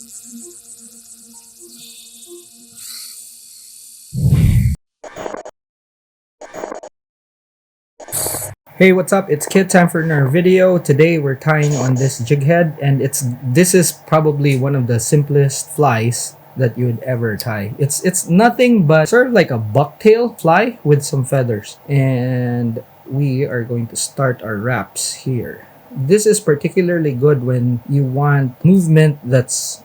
Hey, what's up? It's Kid. Time for another video. Today we're tying on this jig head, and this is probably one of the simplest flies that you would ever tie. It's nothing but sort of like a bucktail fly with some feathers. And we are going to start our wraps here. This is particularly good when you want movement that's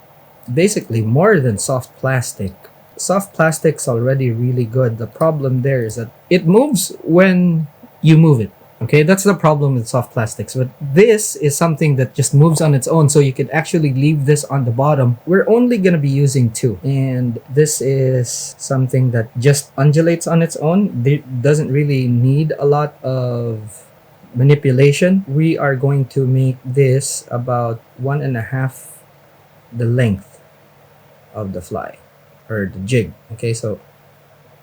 basically more than soft plastic. Soft plastic's already really good. The problem there is that it moves when you move it. Okay, that's the problem with soft plastics. But this is something that just moves on its own, so you could actually leave this on the bottom. We're only going to be using two, and this is something that just undulates on its own. It doesn't really need a lot of manipulation. We are going to make this about 1.5 the length of the fly or the jig. Okay, so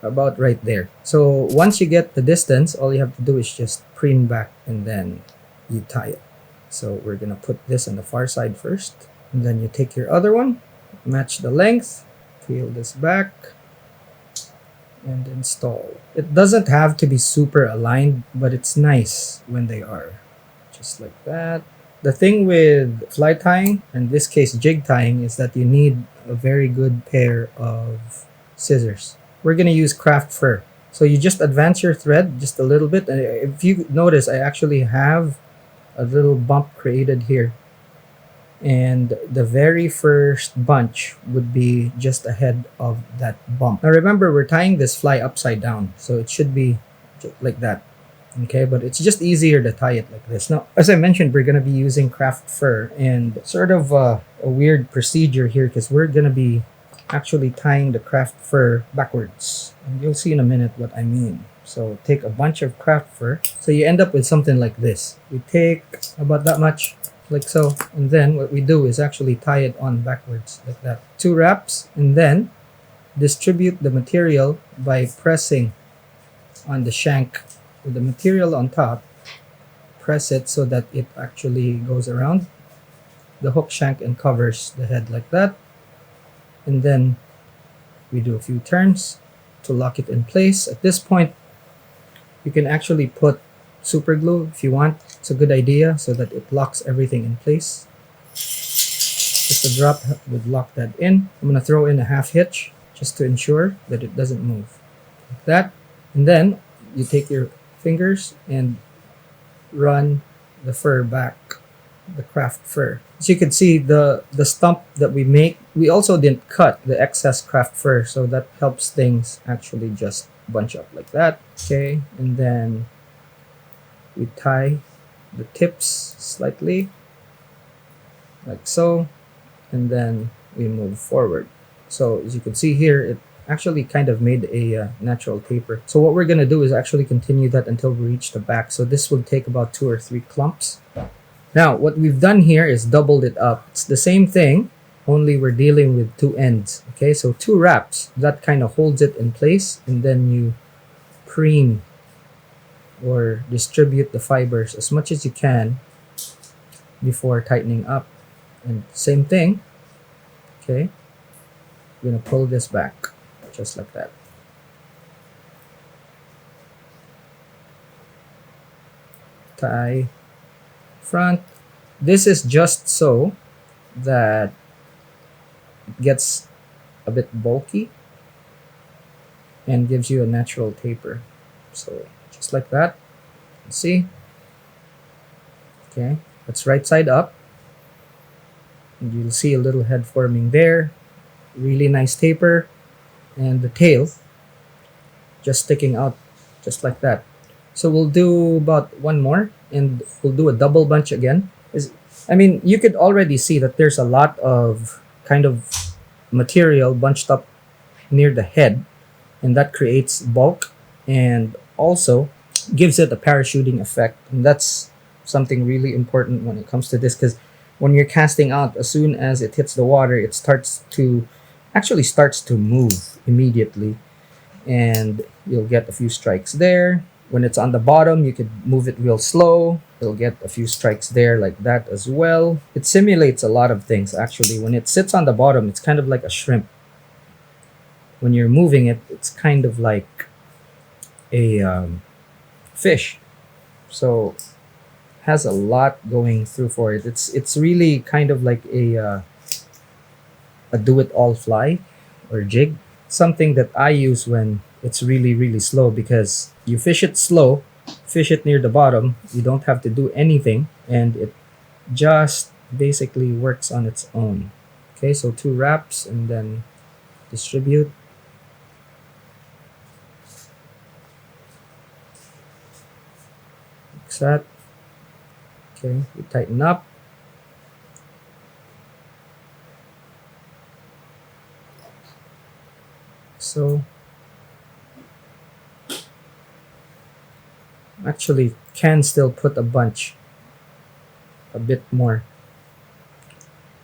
about right there. So once you get the distance, all you have to do is just preen back and then you tie it. So we're gonna put this on the far side first, and then you take your other one, match the length, peel this back, and install. It doesn't have to be super aligned, but it's nice when they are. Just like that. The thing with fly tying, in this case jig tying, is that you need a very good pair of scissors. We're going to use craft fur. So you just advance your thread just a little bit. And if you notice, I actually have a little bump created here. And the very first bunch would be just ahead of that bump. Now remember, we're tying this fly upside down. So it should be like that. Okay, but it's just easier to tie it like this. Now, as I mentioned, we're going to be using craft fur. And sort of a weird procedure here, because we're going to be actually tying the craft fur backwards, and you'll see in a minute what I mean. So take a bunch of craft fur, so you end up with something like this. We take about that much, like so, and then what we do is actually tie it on backwards like that. 2 wraps, and then distribute the material by pressing on the shank with the material on top. Press it so that it actually goes around the hook shank and covers the head like that. And then we do a few turns to lock it in place. At this point, you can actually put super glue if you want. It's a good idea so that it locks everything in place. Just a drop would lock that in. I'm going to throw in a half hitch just to ensure that it doesn't move. Like that. And then you take your fingers and run the fur back, the craft fur. As you can see, the stump that we make, we also didn't cut the excess craft fur, so that helps things actually just bunch up like that. Okay, and then we tie the tips slightly like so, and then we move forward. So as you can see here, it actually kind of made a natural taper. So what we're gonna do is actually continue that until we reach the back. So this will take about 2 or 3 clumps. Now, what we've done here is doubled it up. It's the same thing, only we're dealing with 2 ends. Okay, so 2 wraps. That kind of holds it in place, and then you preen or distribute the fibers as much as you can before tightening up. And same thing. Okay, we're gonna pull this back, just like that. Tie front. This is just so that it gets a bit bulky and gives you a natural taper. So just like that. See? Okay, that's right side up. And you'll see a little head forming there. Really nice taper. And the tail just sticking out just like that. So we'll do about 1 more, and we'll do a double bunch again. I mean, you could already see that there's a lot of kind of material bunched up near the head, and that creates bulk and also gives it a parachuting effect. And that's something really important when it comes to this, because when you're casting out, as soon as it hits the water, it starts to move immediately, and you'll get a few strikes there. When it's on the bottom, you could move it real slow. It'll get a few strikes there like that as well. It simulates a lot of things actually. When it sits on the bottom, it's kind of like a shrimp. When you're moving it, it's kind of like a fish. So has a lot going through for it. It's really kind of like a do-it-all fly or jig. Something that I use when it's really really slow, because you fish it slow, fish it near the bottom. You don't have to do anything, and it just basically works on its own. Okay, so 2 wraps and then distribute. Like that. Okay, we tighten up. So actually can still put a bit more.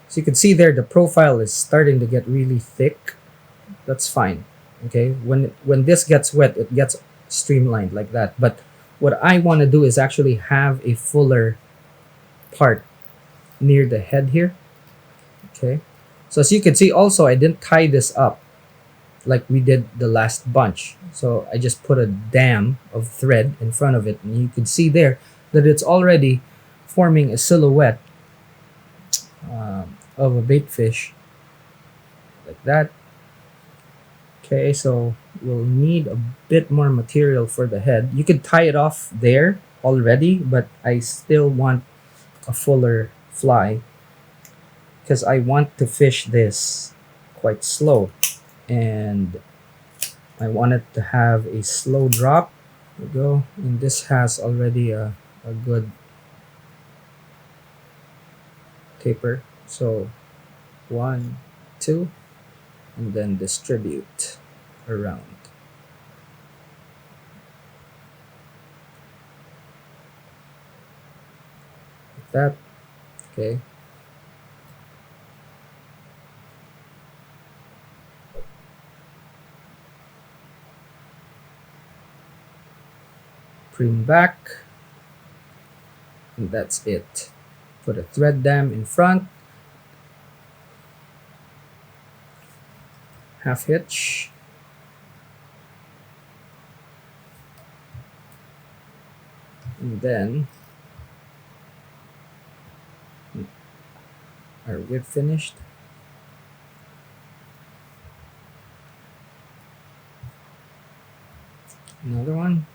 So you can see there the profile is starting to get really thick. That's fine. Okay, when this gets wet, it gets streamlined like that. But what I want to do is actually have a fuller part near the head here. Okay, so as you can see also, I didn't tie this up like we did the last bunch. So I just put a dam of thread in front of it, and you can see there that it's already forming a silhouette of a bait fish like that. Okay, so we'll need a bit more material for the head. You could tie it off there already, but I still want a fuller fly because I want to fish this quite slow, and I want it to have a slow drop. There we go. And this has already a good taper. So 1, 2, and then distribute around. Like that. Okay. Preen back, and that's it. Put a thread dam in front, half hitch, and then our whip finished. Another one.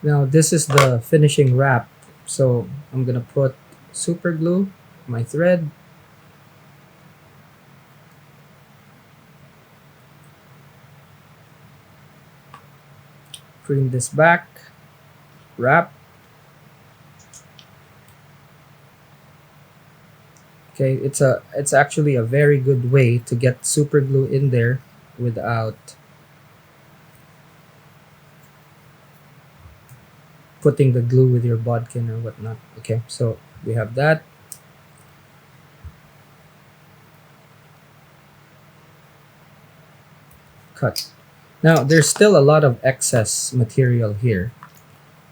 Now this is the finishing wrap, so I'm gonna put super glue my thread, preen this back, wrap. Okay, it's actually a very good way to get super glue in there without putting the glue with your bodkin or whatnot. Okay, so we have that. Cut. Now there's still a lot of excess material here.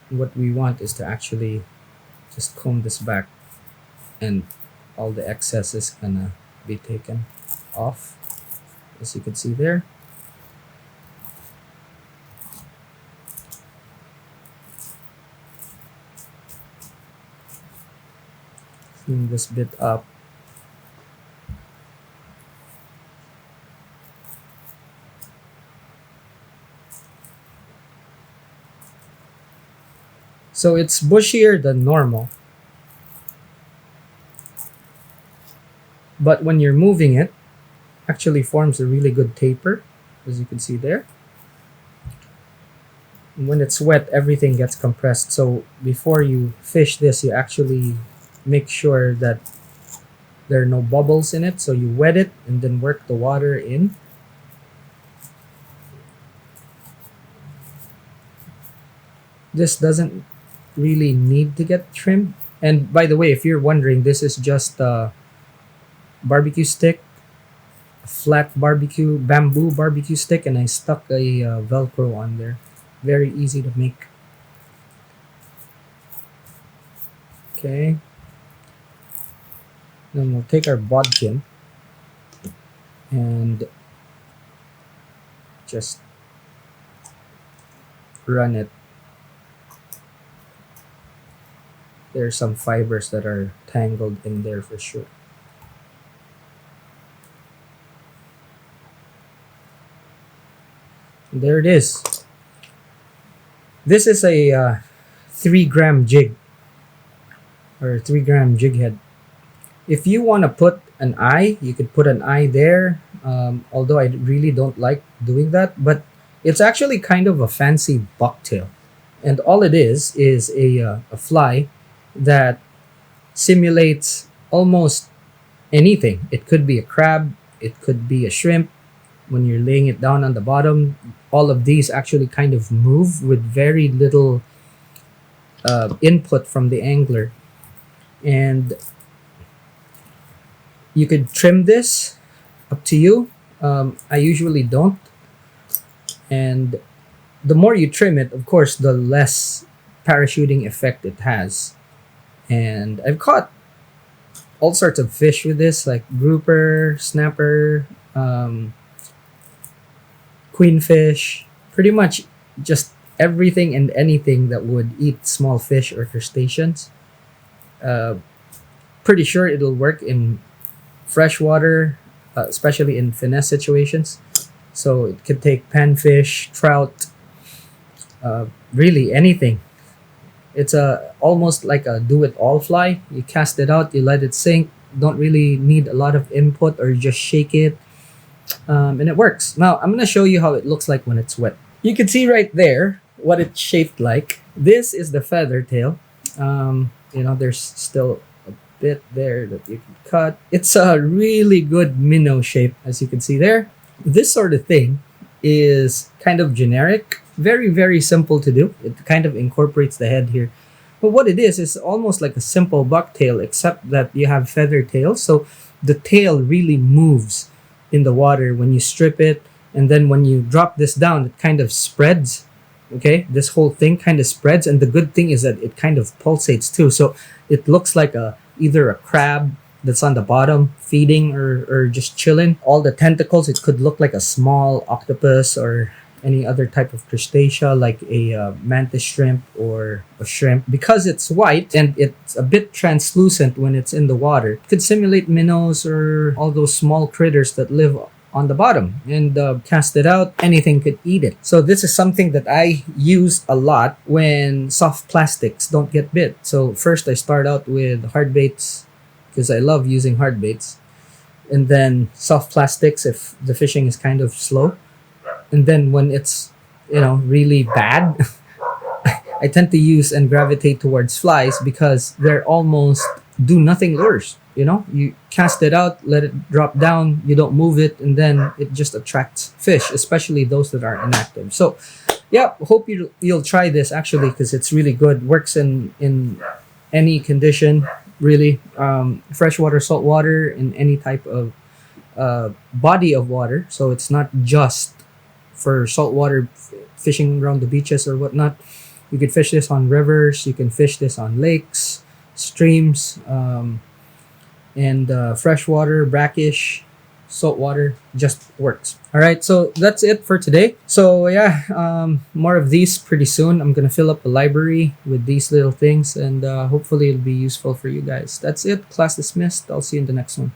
What we want is to actually just comb this back, and all the excess is gonna be taken off, as you can see there. Clean this bit up. So it's bushier than normal, but when you're moving it, actually forms a really good taper, as you can see there. And when it's wet, everything gets compressed. So before you fish this, you actually make sure that there are no bubbles in it. So you wet it and then work the water in. This doesn't really need to get trimmed. And by the way, if you're wondering, this is just a barbecue stick, flat bamboo barbecue stick, and I stuck a Velcro on there. Very easy to make. Okay. Then we'll take our bodkin and just run it. There's some fibers that are tangled in there for sure. There it is. This is a 3-gram jig, or 3-gram jig head. If you want to put an eye, you could put an eye there, although I really don't like doing that, but it's actually kind of a fancy bucktail. And all it is a fly that simulates almost anything. It could be a crab, it could be a shrimp. When you're laying it down on the bottom, all of these actually kind of move with very little input from the angler. And you could trim this, up to you. I usually don't. And the more you trim it, of course, the less parachuting effect it has. And I've caught all sorts of fish with this, like grouper, snapper, queenfish, pretty much just everything and anything that would eat small fish or crustaceans. Pretty sure it'll work in freshwater, especially in finesse situations. So it could take panfish, trout, really anything. It's almost like a do-it-all fly. You cast it out, you let it sink. Don't really need a lot of input, or just shake it. And it works. Now, I'm going to show you how it looks like when it's wet. You can see right there what it's shaped like. This is the feather tail. There's still a bit there that you can cut. It's a really good minnow shape, as you can see there. This sort of thing is kind of generic. Very, very simple to do. It kind of incorporates the head here. But what it is almost like a simple bucktail, except that you have feather tails. So the tail really moves in the water when you strip it, and then when you drop this down, it kind of spreads. Okay, this whole thing kind of spreads, and the good thing is that it kind of pulsates too. So it looks like either a crab that's on the bottom feeding, or just chilling. All the tentacles, it could look like a small octopus or any other type of crustacea, like a mantis shrimp or a shrimp. Because it's white and it's a bit translucent when it's in the water, it could simulate minnows or all those small critters that live on the bottom. And cast it out, anything could eat it. So this is something that I use a lot when soft plastics don't get bit. So first I start out with hard baits, because I love using hard baits, and then soft plastics if the fishing is kind of slow. And then when it's really bad, I tend to use and gravitate towards flies, because they're almost do nothing lures. You cast it out, let it drop down, you don't move it, and then it just attracts fish, especially those that are inactive. So yeah, hope you'll try this actually, because it's really good. Works in any condition, really. Freshwater, saltwater, in any type of body of water. So it's not just for saltwater fishing around the beaches or whatnot. You could fish this on rivers, you can fish this on lakes, streams, and freshwater, brackish, saltwater, just works. All right, so that's it for today. So yeah, more of these pretty soon. I'm gonna fill up a library with these little things, and hopefully it'll be useful for you guys. That's it. Class dismissed. I'll see you in the next one.